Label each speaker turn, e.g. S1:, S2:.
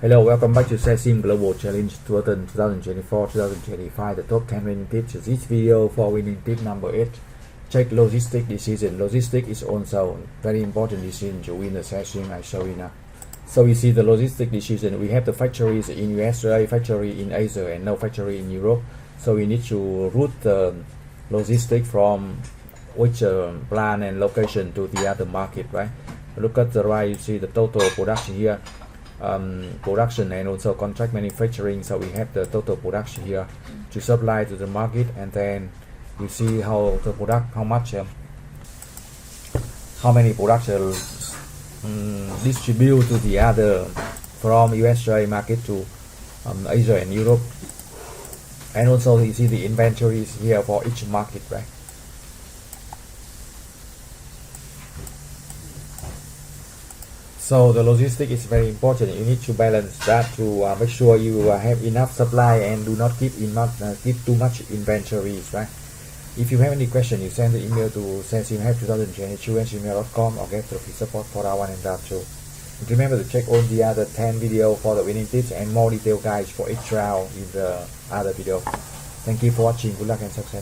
S1: Hello, welcome back to Cesim Global Challenge 2024-2025. The top 10 winning tips. This video for winning tip number 8. Check logistic decision. Logistic is also very important decision to win the session I show you now. So we see the logistic decision. We have the factories in USA, factory in Asia, and no factory in Europe. So we need to route the logistic from which plant and location to the other market, right? Look at the right, you see the total production here. Production and also contract manufacturing. So we have the total production here to supply to the market, and then we see how the product, how many production distribute to the other from USA market to Asia and Europe, and also you see the inventories here for each market, right? So the logistic is very important. You need to balance that to make sure you have enough supply and do not keep too much inventories, right? If you have any question, you send the email to cesim2022@gmail.com or get the support for round 1 and round 2. And remember to check all the other 10 videos for the winning tips and more detailed guides for each round in the other video. Thank you for watching. Good luck and success.